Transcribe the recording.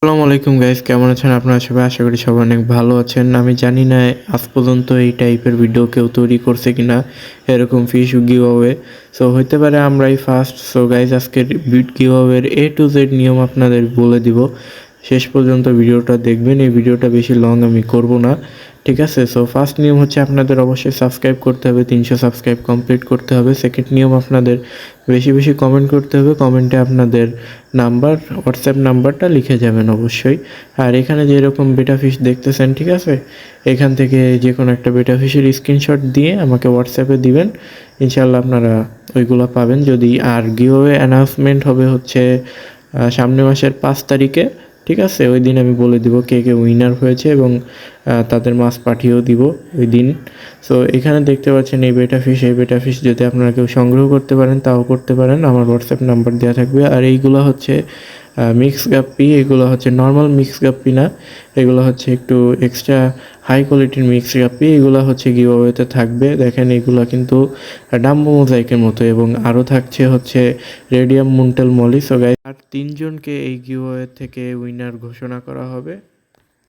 আসসালামু আলাইকুম গাইস, কেমন আছেন আপনারা সবাই? আশা করি সবাই অনেক ভালো আছেন। আমি জানি না আজ পর্যন্ত এই টাইপের ভিডিও কেউ তৈরি করছে কিনা, এরকম ফিশ গিভঅ্যাওয়ে। সো হইতে পারে আমরাই ফার্স্ট। সো গাইস, আজকের গিভঅ্যাওয়ের A to Z নিয়ম আপনাদের বলে দিব। শেষ পর্যন্ত ভিডিওটা দেখবেন। এই ভিডিওটা বেশি লং আমি করব না, ঠিক আছে? সো ফার্স্ট নিয়ম হচ্ছে আপনাদের অবশ্যই সাবস্ক্রাইব করতে হবে, 300 সাবস্ক্রাইব কমপ্লিট করতে হবে। সেকেন্ড নিয়ম, আপনাদের বেশি বেশি কমেন্ট করতে হবে। কমেন্টে আপনাদের নাম্বার, হোয়াটসঅ্যাপ নাম্বারটা লিখে যাবেন অবশ্যই। আর এখানে যেরকম বেটা ফিশ দেখতেছেন, ঠিক আছে, এখান থেকে যে কোনো একটা বেটা ফিশের স্ক্রিনশট দিয়ে আমাকে হোয়াটসঅ্যাপে দিবেন। ইনশাল্লাহ আপনারা ওইগুলো পাবেন। যদি আর গিভঅ্যাওয়ে অ্যানাউন্সমেন্ট হবে হচ্ছে সামনের মাসের 5 তারিখে, ঠিক আছে? ওই দিন আমি বলে দিব কে কে উইনার হয়েছে এবং তাদের মাছ পাঠিয়েও দিব ওই দিন। সো এখানে দেখতে পাচ্ছেন এই বেটা ফিশ যদি আপনারা কেউ সংগ্রহ করতে পারেন তাও করতে পারেন, আমার হোয়াটসঅ্যাপ নাম্বার দেওয়া থাকবে। আর এইগুলো হচ্ছে মিক্স গাপ্পি, এগুলো হচ্ছে নর্মাল মিক্স গাপ্পি না, এগুলো হচ্ছে একটু এক্সট্রা হাই কোয়ালিটির মিক্স গাপ্পি। এগুলো হচ্ছে গিভঅ্যাওয়েতে থাকবে। দেখেন এগুলো কিন্তু ডাম্বো মোজাইকের মতো, এবং আরও থাকছে হচ্ছে রেডিয়াম মুন্টেল মলি। সো গাইস, আর 3 জনকে এই গিভঅ্যাওয়ে থেকে উইনার ঘোষণা করা হবে।